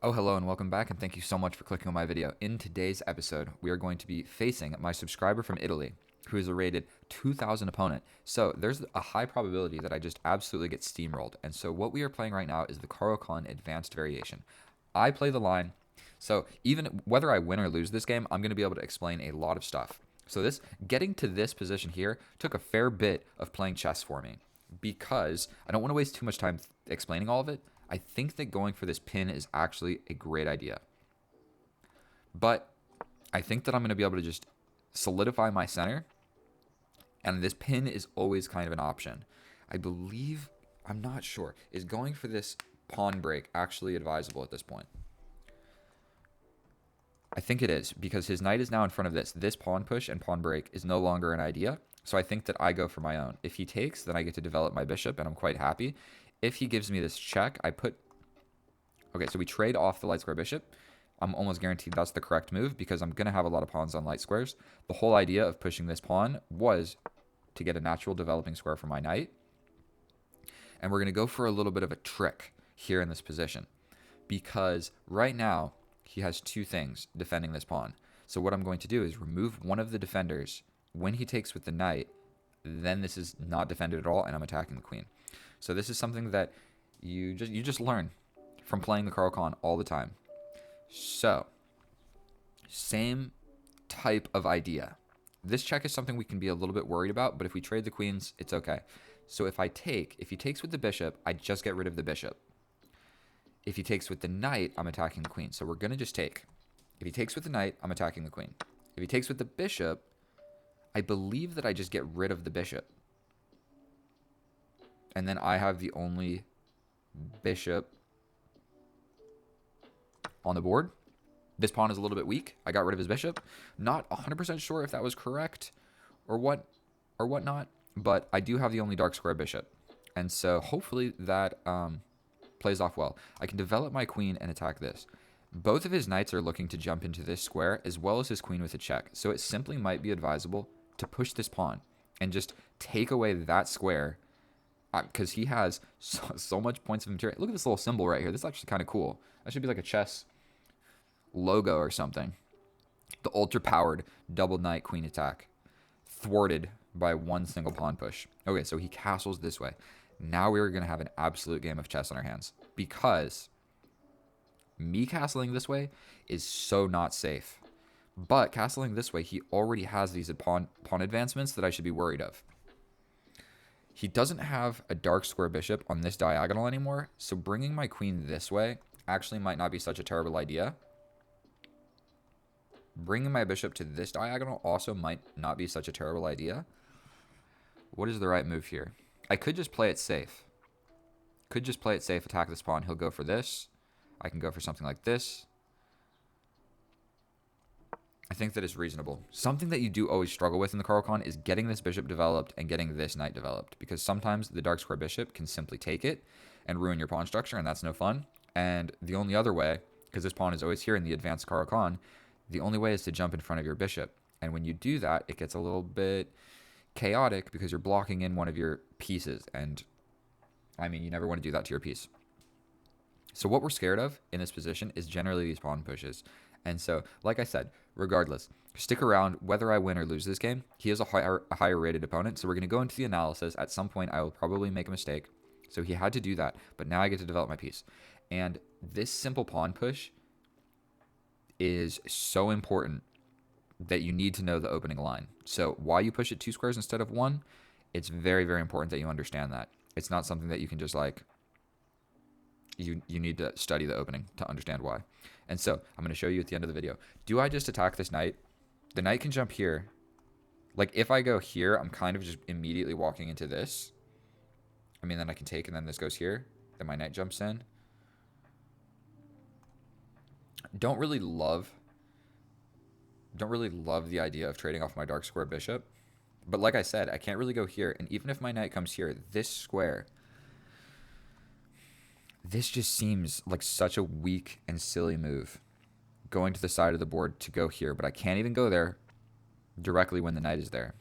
Oh, hello and welcome back, and thank you so much for clicking on my video. In today's episode, we are going to be facing my subscriber from Italy, who is a rated 2,000 opponent. So there's a high probability that I just absolutely get steamrolled. And so what we are playing right now is the Caro-Kann Advanced Variation. I play the line, so even whether I win or lose this game, I'm going to be able to explain a lot of stuff. So getting to this position here took a fair bit of playing chess for me because I don't want to waste too much time explaining all of it. I think that going for this pin is actually a great idea. But I think that I'm going to be able to just solidify my center, and this pin is always kind of an option. I believe, I'm not sure, is going for this pawn break actually advisable at this point? I think it is, because his knight is now in front of this. This pawn push and pawn break is no longer an idea, so I think that I go for my own. If he takes, then I get to develop my bishop, and I'm quite happy. If he gives me this check, okay, so we trade off the light square bishop. I'm almost guaranteed that's the correct move because I'm going to have a lot of pawns on light squares. The whole idea of pushing this pawn was to get a natural developing square for my knight. And we're going to go for a little bit of a trick here in this position because right now he has two things defending this pawn. So what I'm going to do is remove one of the defenders when he takes with the knight. Then this is not defended at all, and I'm attacking the queen. So this is something that you just learn from playing the Caro-Kann all the time. So, same type of idea. This check is something we can be a little bit worried about, but if we trade the queens, it's okay. So if he takes with the bishop, I just get rid of the bishop. If he takes with the knight, I'm attacking the queen. So we're going to just take. If he takes with the knight, I'm attacking the queen. If he takes with the bishop, I believe that I just get rid of the bishop. And then I have the only bishop on the board. This pawn is a little bit weak. I got rid of his bishop. Not 100% sure if that was correct or whatnot, but I do have the only dark square bishop. And so hopefully that plays off well. I can develop my queen and attack this. Both of his knights are looking to jump into this square as well as his queen with a check. So it simply might be advisable to push this pawn and just take away that square because he has so much points of material. Look at this little symbol right here. This is actually kind of cool. That should be like a chess logo or something. The ultra-powered double knight queen attack. Thwarted by one single pawn push. Okay, so he castles this way. Now we're going to have an absolute game of chess on our hands. Because me castling this way is so not safe. But castling this way, he already has these pawn advancements that I should be worried of. He doesn't have a dark square bishop on this diagonal anymore, so bringing my queen this way actually might not be such a terrible idea. Bringing my bishop to this diagonal also might not be such a terrible idea. What is the right move here? I could just play it safe. Attack this pawn. He'll go for this. I can go for something like this. I think that is reasonable. Something that you do always struggle with in the Caro-Kann is getting this bishop developed and getting this knight developed, because sometimes the dark square bishop can simply take it and ruin your pawn structure, and that's no fun. And the only other way, because this pawn is always here in the advanced Caro-Kann, the only way is to jump in front of your bishop. And when you do that, it gets a little bit chaotic because you're blocking in one of your pieces. And I mean, you never want to do that to your piece. So what we're scared of in this position is generally these pawn pushes. And so, like I said, regardless, stick around. Whether I win or lose this game, he is a higher rated opponent. So we're going to go into the analysis. At some point, I will probably make a mistake. So he had to do that. But now I get to develop my piece. And this simple pawn push is so important that you need to know the opening line. So why you push it 2 squares instead of 1, it's very, very important that you understand that. It's not something that you can just like... You need to study the opening to understand why. And so I'm going to show you at the end of the video. Do I just attack this knight? The knight can jump here. Like if I go here, I'm kind of just immediately walking into this. I mean, then I can take and then this goes here. Then my knight jumps in. Don't really love the idea of trading off my dark square bishop. But like I said, I can't really go here. And even if my knight comes here, this square... This just seems like such a weak and silly move, going to the side of the board to go here, but I can't even go there directly when the knight is there.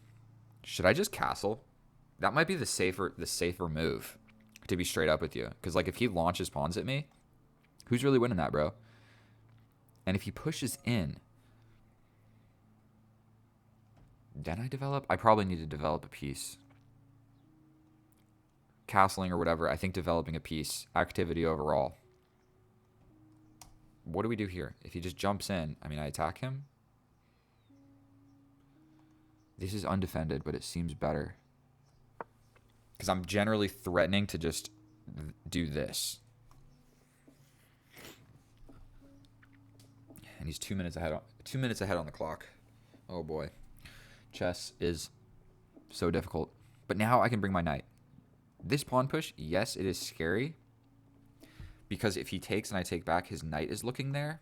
Should I just castle? That might be the safer move, to be straight up with you. Because like if he launches pawns at me, who's really winning that, bro? And if he pushes in, then I develop? I probably need to develop a piece. Castling or whatever, I think developing a piece. Activity overall. What do we do here? If he just jumps in, I mean, I attack him. This is undefended, but it seems better. Because I'm generally threatening to just do this. And he's 2 minutes ahead. 2 minutes ahead on the clock. Oh boy. Chess is so difficult. But now I can bring my knight. This pawn push, yes, it is scary. Because if he takes and I take back, his knight is looking there.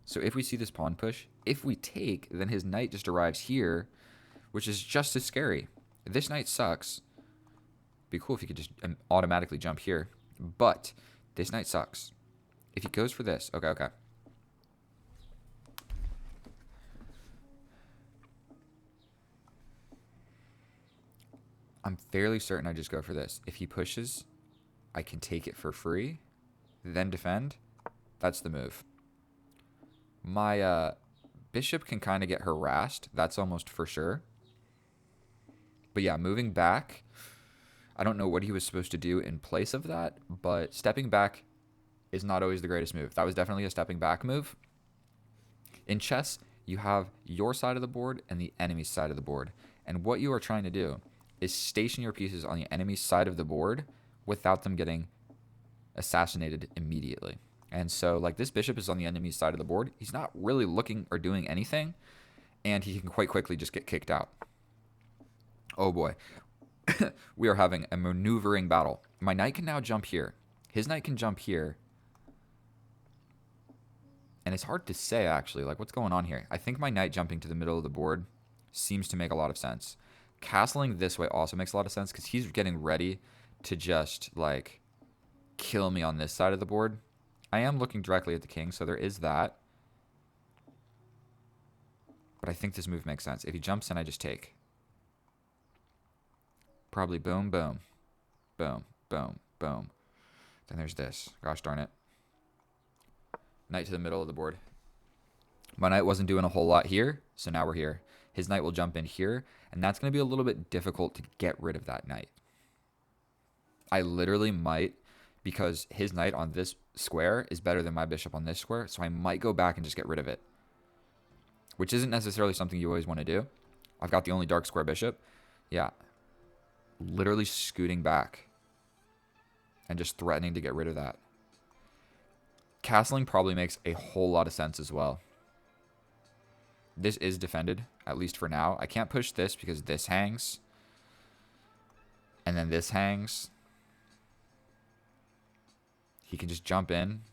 So if we see this pawn push, if we take, then his knight just arrives here, which is just as scary. This knight sucks. Be cool if he could just automatically jump here. But this knight sucks. If he goes for this, okay. I'm fairly certain I just go for this. If he pushes, I can take it for free, then defend. That's the move. My bishop can kind of get harassed. That's almost for sure. But yeah, moving back, I don't know what he was supposed to do in place of that, but stepping back is not always the greatest move. That was definitely a stepping back move. In chess, you have your side of the board and the enemy's side of the board. And what you are trying to do is station your pieces on the enemy's side of the board without them getting assassinated immediately. And so, like, this bishop is on the enemy's side of the board. He's not really looking or doing anything, and he can quite quickly just get kicked out. Oh boy. We are having a maneuvering battle. My knight can now jump here. His knight can jump here. And it's hard to say, actually, like, what's going on here? I think my knight jumping to the middle of the board seems to make a lot of sense. Castling this way also makes a lot of sense because he's getting ready to just, like, kill me on this side of the board. I am looking directly at the king, so there is that. But I think this move makes sense. If he jumps in, I just take. Probably boom, boom, boom, boom, boom. Then there's this. Gosh darn it. Knight to the middle of the board. My knight wasn't doing a whole lot here, so now we're here. His knight will jump in here, and that's going to be a little bit difficult to get rid of that knight. I literally might, because his knight on this square is better than my bishop on this square, so I might go back and just get rid of it. Which isn't necessarily something you always want to do. I've got the only dark square bishop. Yeah. Literally scooting back and just threatening to get rid of that. Castling probably makes a whole lot of sense as well. This is defended, at least for now. I can't push this because this hangs. And then this hangs. He can just jump in.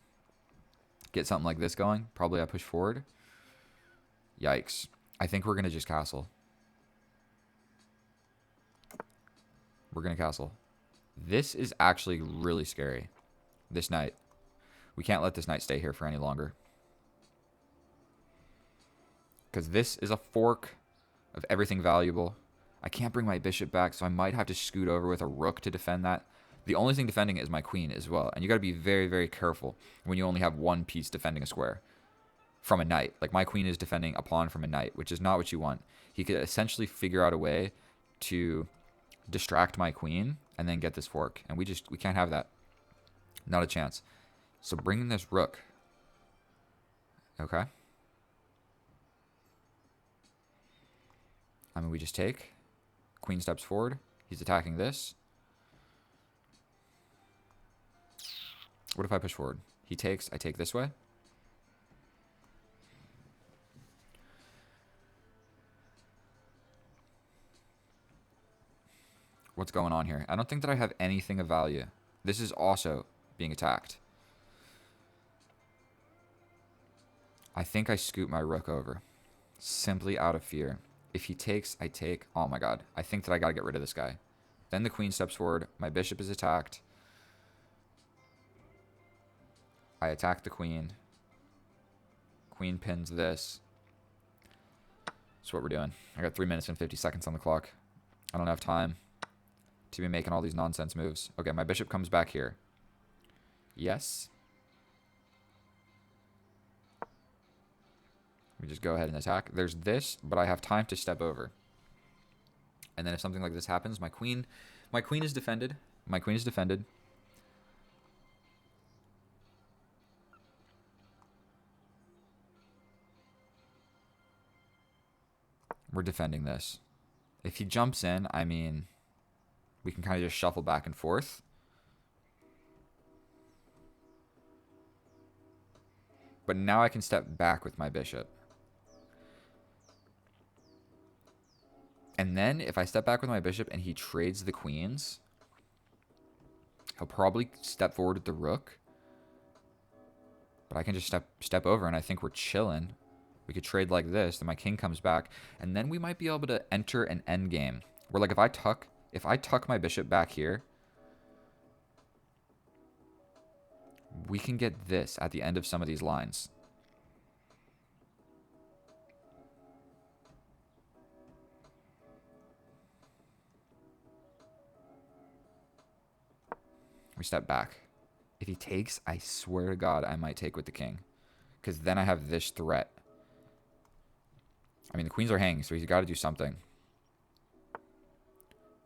Get something like this going. Probably I push forward. Yikes. I think we're going to just castle. We're going to castle. This is actually really scary. This knight. We can't let this knight stay here for any longer. Because this is a fork of everything valuable. I can't bring my bishop back, so I might have to scoot over with a rook to defend that. The only thing defending it is my queen as well. And you got to be very, very careful when you only have one piece defending a square from a knight. Like, my queen is defending a pawn from a knight, which is not what you want. He could essentially figure out a way to distract my queen and then get this fork. And we can't have that. Not a chance. So bringing this rook. Okay. I mean, we just take. Queen steps forward. He's attacking this. What if I push forward? He takes. I take this way. What's going on here? I don't think that I have anything of value. This is also being attacked. I think I scoot my rook over. Simply out of fear. If he takes, I take. Oh my god. I think that I gotta get rid of this guy. Then the queen steps forward. My bishop is attacked. I attack the queen. Queen pins this. That's what we're doing. I got 3 minutes and 50 seconds on the clock. I don't have time to be making all these nonsense moves. Okay, my bishop comes back here. Yes. We just go ahead and attack. There's this, but I have time to step over. And then if something like this happens, my queen is defended. My queen is defended. We're defending this. If he jumps in, I mean, we can kind of just shuffle back and forth. But now I can step back with my bishop. And then if I step back with my bishop and he trades the queens, he'll probably step forward with the rook. But I can just step over, and I think we're chilling. We could trade like this, then my king comes back, and then we might be able to enter an endgame. Where like if I tuck my bishop back here, we can get this at the end of some of these lines. We step back. If he takes, I swear to God, I might take with the king. Because then I have this threat. I mean, the queens are hanging, so he's got to do something.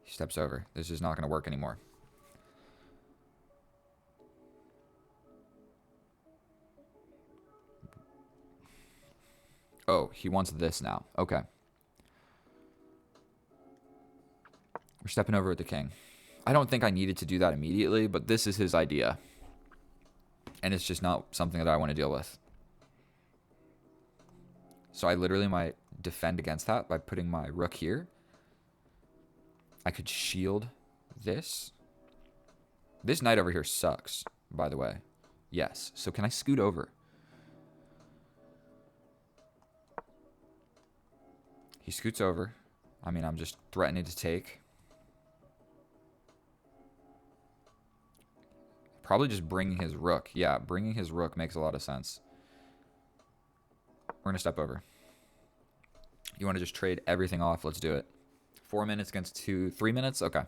He steps over. This is not going to work anymore. Oh, he wants this now. Okay. We're stepping over with the king. I don't think I needed to do that immediately, but this is his idea. And it's just not something that I want to deal with. So I literally might defend against that by putting my rook here. I could shield this. This knight over here sucks, by the way. Yes. So can I scoot over? He scoots over. I mean, I'm just threatening to take. Probably just bringing his rook. Yeah, bringing his rook makes a lot of sense. We're going to step over. You want to just trade everything off? Let's do it. 4 minutes against 3 minutes? Okay.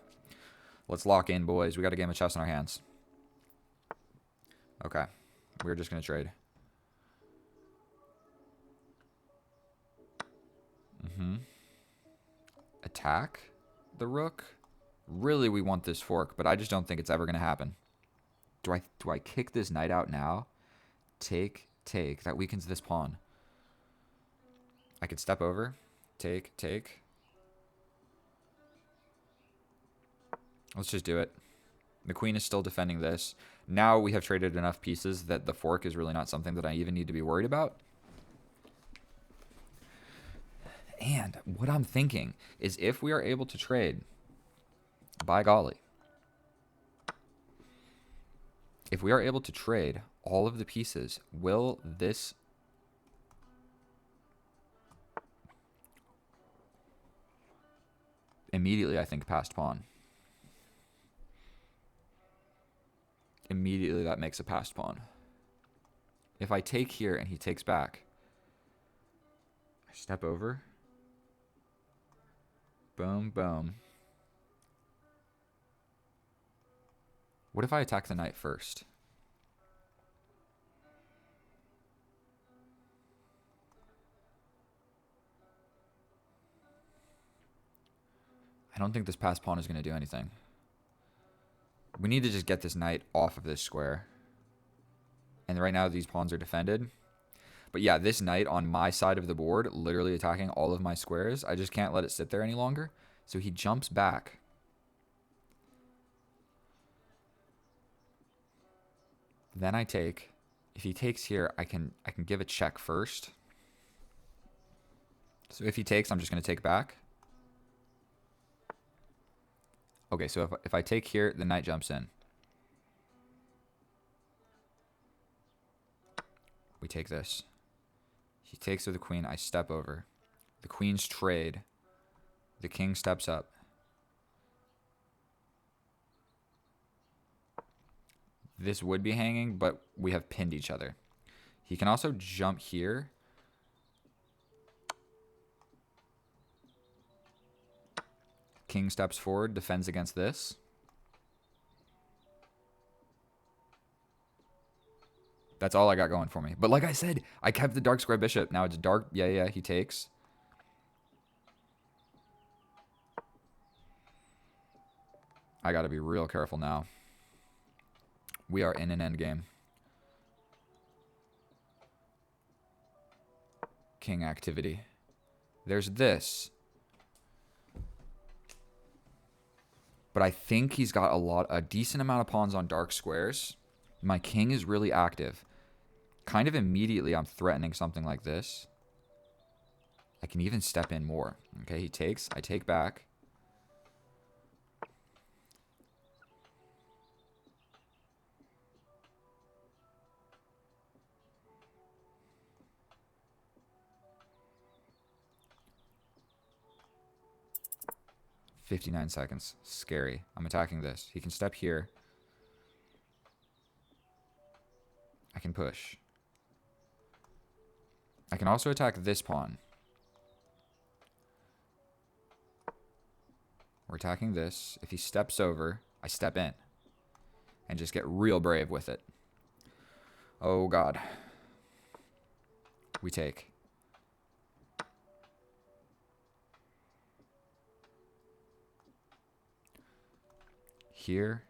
Let's lock in, boys. We got a game of chess in our hands. Okay. We're just going to trade. Attack the rook. Really, we want this fork, but I just don't think it's ever going to happen. Do I kick this knight out now? Take. That weakens this pawn. I could step over. Take. Let's just do it. The queen is still defending this. Now we have traded enough pieces that the fork is really not something that I even need to be worried about. And what I'm thinking is if we are able to trade, by golly, if we are able to trade all of the pieces, will this... Immediately, I think passed pawn. Immediately, that makes a passed pawn. If I take here and he takes back, I step over. Boom, boom. What if I attack the knight first? I don't think this passed pawn is going to do anything. We need to just get this knight off of this square. And right now these pawns are defended. But yeah, this knight on my side of the board, literally attacking all of my squares. I just can't let it sit there any longer. So he jumps back. Then I take. If he takes here, I can give a check first. So if he takes, I'm just going to take back. Okay, so if I take here, the knight jumps in. We take this. He takes with the queen. I step over. The queens trade. The king steps up. This would be hanging, but we have pinned each other. He can also jump here. King steps forward, defends against this. That's all I got going for me. But like I said, I kept the dark square bishop. Now it's dark. Yeah, he takes. I got to be real careful now. We are in an endgame. King activity. There's this. But I think he's got a decent amount of pawns on dark squares. My king is really active. Kind of immediately, I'm threatening something like this. I can even step in more. Okay, he takes. I take back. "59 seconds. Scary. I'm attacking this. He can step here. I can push. I can also attack this pawn. We're attacking this. If he steps over, I step in. And just get real brave with it. Oh, God. We take. Here.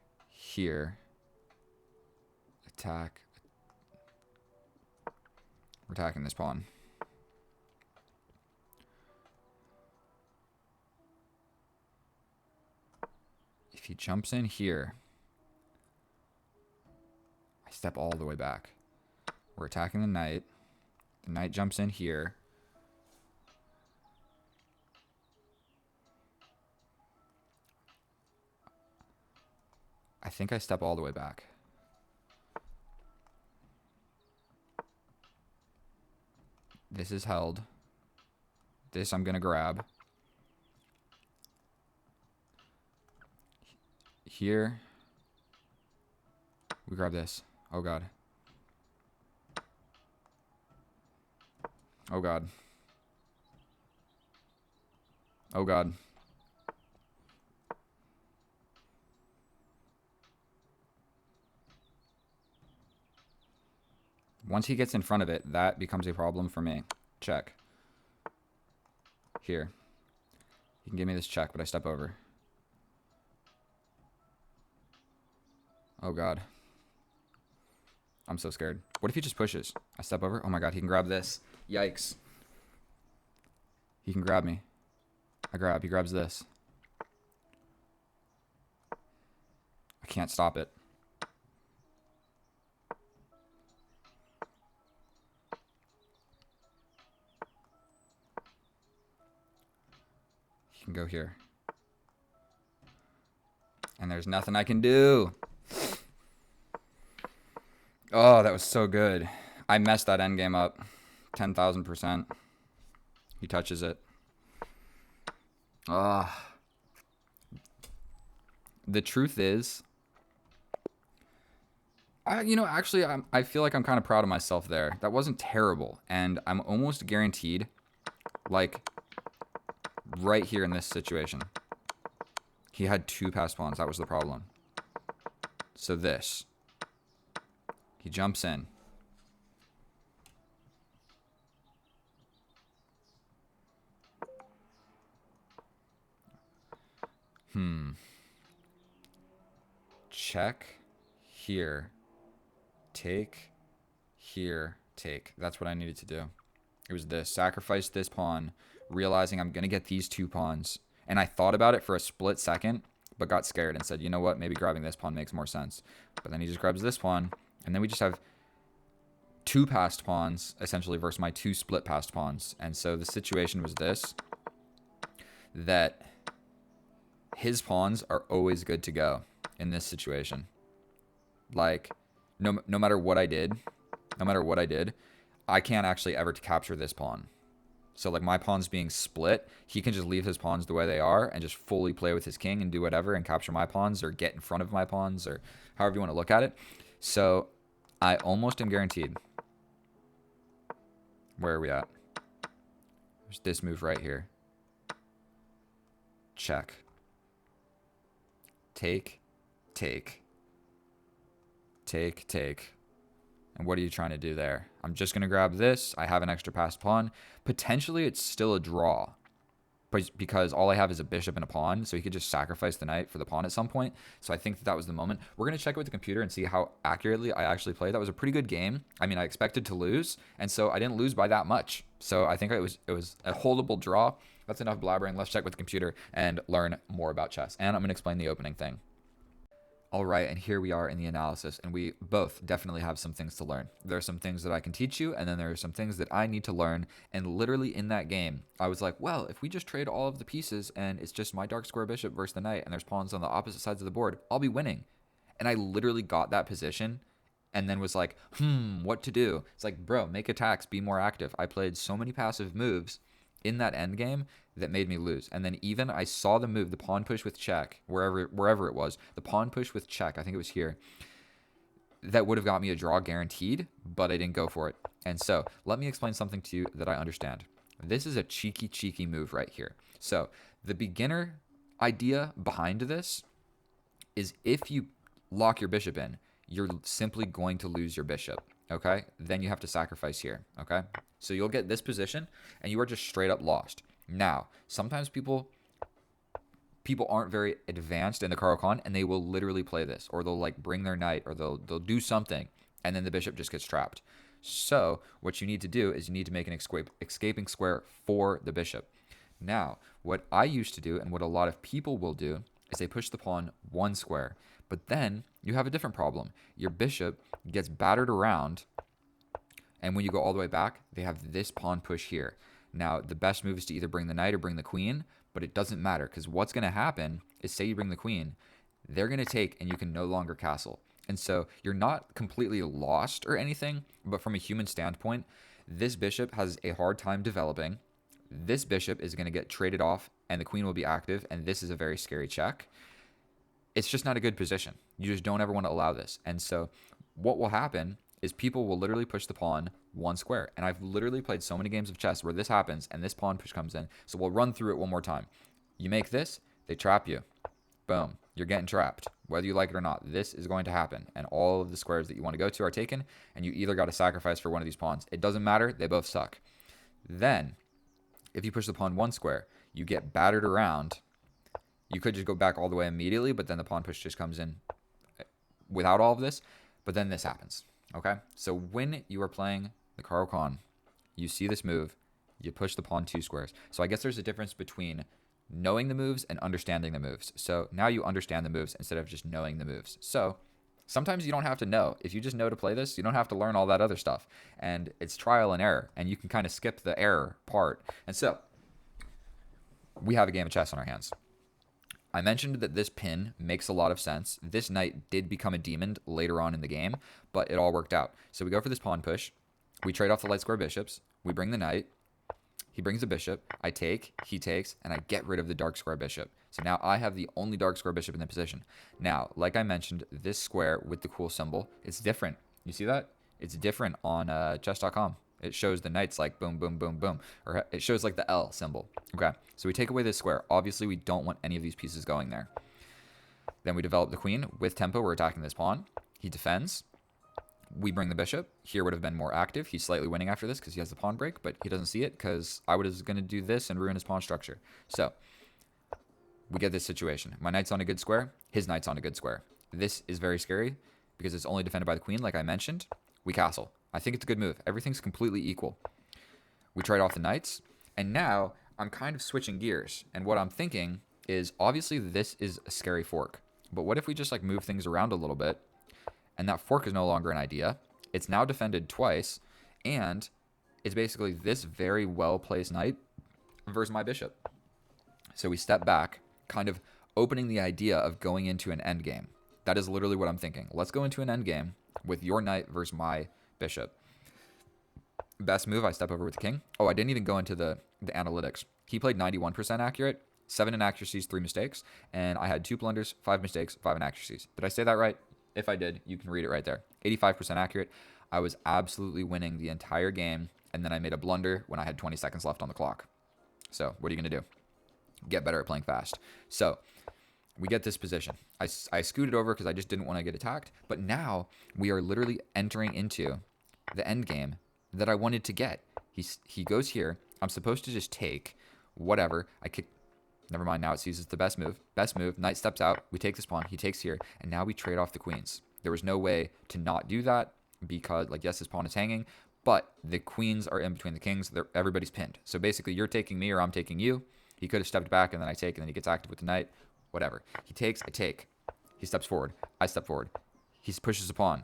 Attack. We're attacking this pawn. If he jumps in here, I step all the way back. We're attacking the knight. The knight jumps in here. I think I step all the way back. This is held. This I'm going to grab. Here. We grab this. Oh, God. Oh, God. Oh, God. Once he gets in front of it, that becomes a problem for me. Check. Here. He can give me this check, but I step over. Oh, God. I'm so scared. What if he just pushes? I step over. Oh, my God. He can grab this. Yikes. He can grab me. I grab. He grabs this. I can't stop it. He can go here. And there's nothing I can do. Oh, that was so good. I messed that endgame up. 10,000%. He touches it. Ah. The truth is, actually, I feel like I'm kind of proud of myself there. That wasn't terrible. And I'm almost guaranteed, like, right here in this situation. He had 2 passed pawns. That was the problem. So this. He jumps in. Check. Here. Take. Here. Take. That's what I needed to do. It was this. Sacrifice this pawn. Realizing I'm going to get these 2 pawns. And I thought about it for a split second, but got scared and said, you know what? Maybe grabbing this pawn makes more sense. But then he just grabs this pawn. And then we just have 2 passed pawns, essentially, versus my 2 split passed pawns. And so the situation was this. That his pawns are always good to go in this situation. Like, no matter what I did, I can't actually ever capture this pawn. So, like, my pawns being split, he can just leave his pawns the way they are and just fully play with his king and do whatever and capture my pawns or get in front of my pawns or however you want to look at it. So, I almost am guaranteed. Where are we at? There's this move right here. Check. Take. Take. Take. Take. And what are you trying to do there? I'm just going to grab this. I have an extra passed pawn. Potentially, it's still a draw because all I have is a bishop and a pawn, so he could just sacrifice the knight for the pawn at some point. So I think that was the moment. We're going to check it with the computer and see how accurately I actually played. That was a pretty good game. I mean, I expected to lose, and so I didn't lose by that much. So I think it was a holdable draw. That's enough blabbering. Let's check with the computer and learn more about chess. And I'm going to explain the opening thing. All right, and here we are in the analysis, and we both definitely have some things to learn. There are some things that I can teach you, and then there are some things that I need to learn. And literally in that game, I was like, well, if we just trade all of the pieces and it's just my dark square bishop versus the knight, and there's pawns on the opposite sides of the board, I'll be winning. And I literally got that position and then was like, what to do? It's like, bro, make attacks, be more active. I played so many passive moves in that end game that made me lose. And then even I saw the move, the pawn push with check, wherever it was, the pawn push with check, I think it was here, that would have got me a draw guaranteed, but I didn't go for it. And so let me explain something to you that I understand. This is a cheeky move right here. So the beginner idea behind this is if you lock your bishop in, you're simply going to lose your bishop. Okay, then you have to sacrifice here. Okay, so you'll get this position and you are just straight up lost. Now, sometimes people aren't very advanced in the Caro-Kann and they will literally play this, or they'll like bring their knight, or they'll do something, and then the bishop just gets trapped. So what you need to do is you need to make an escaping square for the bishop. Now, what I used to do and what a lot of people will do is they push the pawn one square, but then you have a different problem. Your bishop gets battered around, and when you go all the way back, they have this pawn push here. Now, the best move is to either bring the knight or bring the queen, but it doesn't matter, because what's going to happen is, say you bring the queen, they're going to take and you can no longer castle. And so you're not completely lost or anything, but from a human standpoint, this bishop has a hard time developing. This bishop is going to get traded off and the queen will be active, and this is a very scary check. It's just not a good position. You just don't ever want to allow this. And so what will happen is people will literally push the pawn one square. And I've literally played so many games of chess where this happens and this pawn push comes in. So we'll run through it one more time. You make this, they trap you. Boom. You're getting trapped. Whether you like it or not, this is going to happen. And all of the squares that you want to go to are taken, and you either got to sacrifice for one of these pawns. It doesn't matter. They both suck. Then, if you push the pawn one square, you get battered around. You could just go back all the way immediately, but then the pawn push just comes in without all of this. But then this happens. Okay? So when you are playing the Caro-Kann, you see this move, you push the pawn two squares. So I guess there's a difference between knowing the moves and understanding the moves. So now you understand the moves instead of just knowing the moves. So sometimes you don't have to know. If you just know to play this, you don't have to learn all that other stuff. And it's trial and error, and you can kind of skip the error part. And so we have a game of chess on our hands. I mentioned that this pin makes a lot of sense. This knight did become a demon later on in the game, but it all worked out. So we go for this pawn push. We trade off the light square bishops. We bring the knight. He brings a bishop. I take, he takes, and I get rid of the dark square bishop. So now I have the only dark square bishop in the position. Now, like I mentioned, this square with the cool symbol, it's different. You see that? It's different on chess.com. It shows the knights like boom, boom, boom, boom. Or it shows like the L symbol. Okay, so we take away this square. Obviously, we don't want any of these pieces going there. Then we develop the queen. With tempo, we're attacking this pawn. He defends. We bring the bishop. Here would have been more active. He's slightly winning after this because he has the pawn break, but he doesn't see it because I was going to do this and ruin his pawn structure. So we get this situation. My knight's on a good square. His knight's on a good square. This is very scary because it's only defended by the queen, like I mentioned. We castle. I think it's a good move. Everything's completely equal. We trade off the knights, and now I'm kind of switching gears. And what I'm thinking is, obviously this is a scary fork, but what if we just like move things around a little bit, and that fork is no longer an idea. It's now defended twice, and it's basically this very well-placed knight versus my bishop. So we step back, kind of opening the idea of going into an endgame. That is literally what I'm thinking. Let's go into an endgame with your knight versus my bishop. Best move, I step over with the king. Oh, I didn't even go into the analytics. He played 91% accurate, 7 inaccuracies, 3 mistakes, and I had 2 blunders, 5 mistakes, 5 inaccuracies. Did I say that right? If I did, you can read it right there. 85% accurate. I was absolutely winning the entire game, and then I made a blunder when I had 20 seconds left on the clock. So what are you going to do? Get better at playing fast. So we get this position. I scooted over because I just didn't want to get attacked, but now we are literally entering into the end game that I wanted to get. He goes here. I'm supposed to just take whatever. I kick. Never mind. Now it sees it's the best move. Best move. Knight steps out. We take this pawn. He takes here. And now we trade off the queens. There was no way to not do that because, like, yes, his pawn is hanging, but the queens are in between the kings. Everybody's pinned. So basically, you're taking me or I'm taking you. He could have stepped back and then I take, and then he gets active with the knight. Whatever. He takes. I take. He steps forward. I step forward. He pushes a pawn.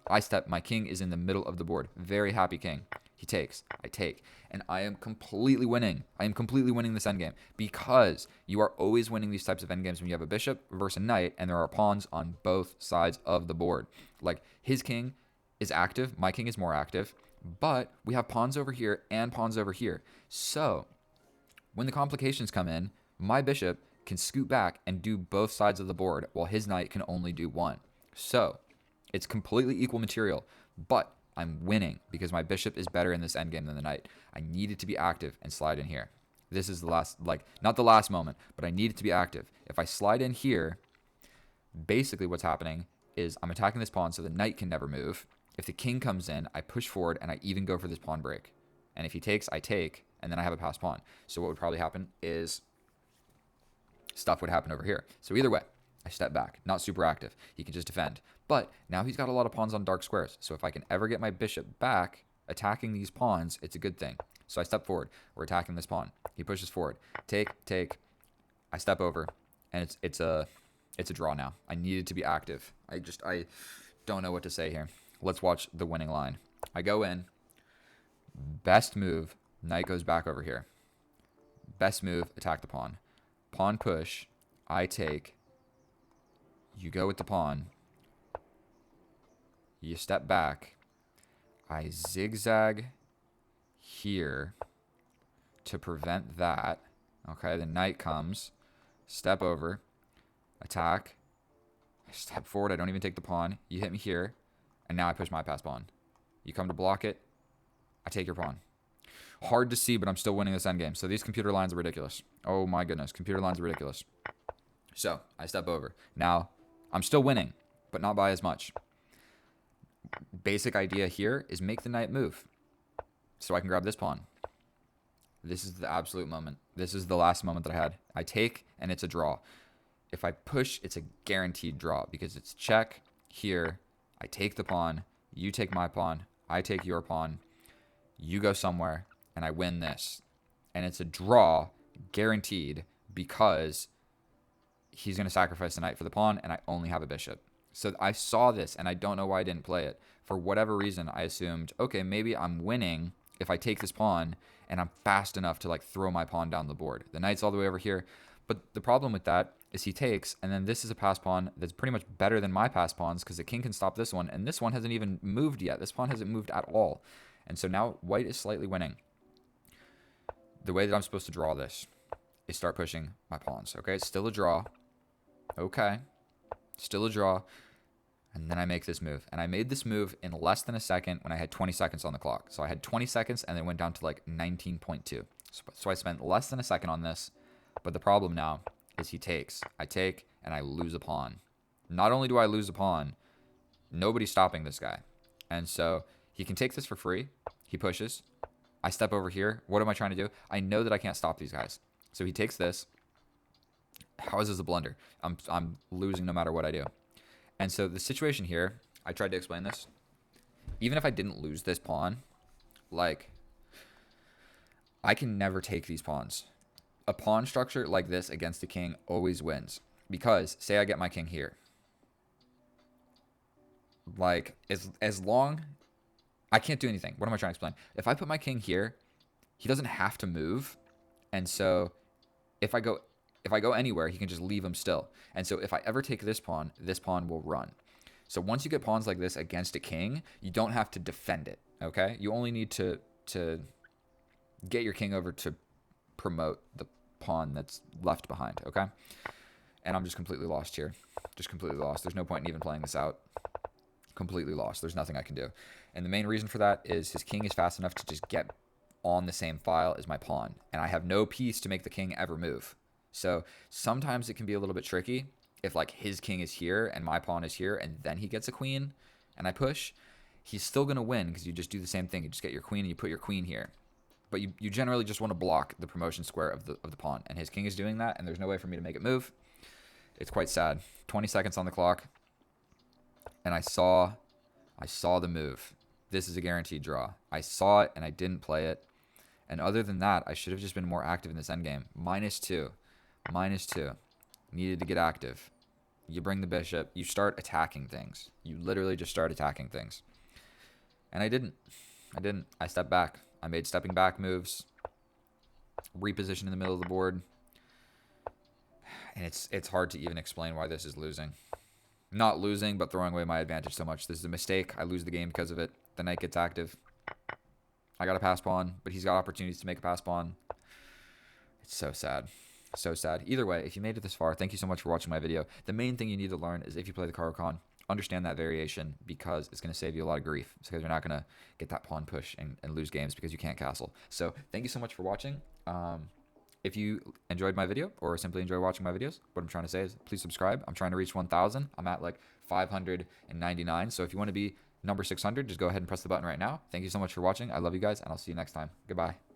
I step. My king is in the middle of the board. Very happy king. He takes. I take. And I am completely winning. I am completely winning this endgame because you are always winning these types of endgames when you have a bishop versus a knight and there are pawns on both sides of the board. Like, his king is active. My king is more active. But we have pawns over here and pawns over here. So when the complications come in, my bishop can scoot back and do both sides of the board while his knight can only do one. So it's completely equal material, but I'm winning because my bishop is better in this endgame than the knight. I needed to be active and slide in here. This is the last, like, not the last moment, but I needed to be active. If I slide in here, basically what's happening is I'm attacking this pawn so the knight can never move. If the king comes in, I push forward and I even go for this pawn break. And if he takes, I take, and then I have a passed pawn. So what would probably happen is stuff would happen over here. So either way, I step back. Not super active. He can just defend. But now he's got a lot of pawns on dark squares. So if I can ever get my bishop back attacking these pawns, it's a good thing. So I step forward. We're attacking this pawn. He pushes forward. Take, take. I step over. And it's a draw now. I needed to be active. I don't know what to say here. Let's watch the winning line. I go in. Best move. Knight goes back over here. Best move. Attack the pawn. Pawn push. I take. You go with the pawn. You step back. I zigzag here to prevent that. Okay, the knight comes. Step over. Attack. I step forward. I don't even take the pawn. You hit me here. And now I push my pass pawn. You come to block it. I take your pawn. Hard to see, but I'm still winning this endgame. So these computer lines are ridiculous. Oh my goodness. Computer lines are ridiculous. So I step over. Now, I'm still winning, but not by as much. Basic idea here is make the knight move so I can grab this pawn. This is the absolute moment. This is the last moment that I had. I take, and it's a draw. If I push, it's a guaranteed draw because it's check here. I take the pawn. You take my pawn. I take your pawn. You go somewhere, and I win this. And it's a draw, guaranteed, because he's going to sacrifice the knight for the pawn, and I only have a bishop. So I saw this, and I don't know why I didn't play it. For whatever reason, I assumed, okay, maybe I'm winning if I take this pawn, and I'm fast enough to, like, throw my pawn down the board. The knight's all the way over here. But the problem with that is he takes, and then this is a pass pawn that's pretty much better than my pass pawns because the king can stop this one, and this one hasn't even moved yet. This pawn hasn't moved at all. And so now white is slightly winning. The way that I'm supposed to draw this is start pushing my pawns. Okay, it's still a draw. Okay, still a draw. And then I make this move. And I made this move in less than a second when I had 20 seconds on the clock. So I had 20 seconds and then went down to like 19.2. So I spent less than a second on this. But the problem now is he takes. I take and I lose a pawn. Not only do I lose a pawn, nobody's stopping this guy. And so he can take this for free. He pushes. I step over here. What am I trying to do? I know that I can't stop these guys. So he takes this. How is this a blunder? I'm losing no matter what I do. And so the situation here, I tried to explain this. Even if I didn't lose this pawn, like, I can never take these pawns. A pawn structure like this against a king always wins. Because, say I get my king here. Like, as long... I can't do anything. What am I trying to explain? If I put my king here, he doesn't have to move. And so, if I go anywhere, he can just leave him still. And so if I ever take this pawn will run. So once you get pawns like this against a king, you don't have to defend it, okay? You only need to get your king over to promote the pawn that's left behind, okay? And I'm just completely lost here. Just completely lost. There's no point in even playing this out. Completely lost. There's nothing I can do. And the main reason for that is his king is fast enough to just get on the same file as my pawn. And I have no piece to make the king ever move. So sometimes it can be a little bit tricky if like his king is here and my pawn is here and then he gets a queen and I push. he's still going to win because you just do the same thing. You just get your queen and you put your queen here. But you generally just want to block the promotion square of the pawn. And his king is doing that, and there's no way for me to make it move. It's quite sad. 20 seconds on the clock. And I saw the move. This is a guaranteed draw. I saw it, and I didn't play it. And other than that, I should have just been more active in this endgame. -2. -2. Needed to get active. You bring the bishop. You start attacking things. You literally just start attacking things. And I didn't. I stepped back. I made stepping back moves. Reposition in the middle of the board. And it's hard to even explain why this is losing. Not losing, but throwing away my advantage so much. This is a mistake. I lose the game because of it. The knight gets active. I got a pass pawn, but he's got opportunities to make a pass pawn. It's so sad. So sad. Either way, if you made it this far, thank you so much for watching my video. The main thing you need to learn is if you play the Caro-Kann, understand that variation because it's going to save you a lot of grief. It's because you're not going to get that pawn push and lose games because you can't castle. So thank you so much for watching. If you enjoyed my video or simply enjoy watching my videos, what I'm trying to say is please subscribe. I'm trying to reach 1,000. I'm at like 599. So if you want to be number 600, just go ahead and press the button right now. Thank you so much for watching. I love you guys, and I'll see you next time. Goodbye.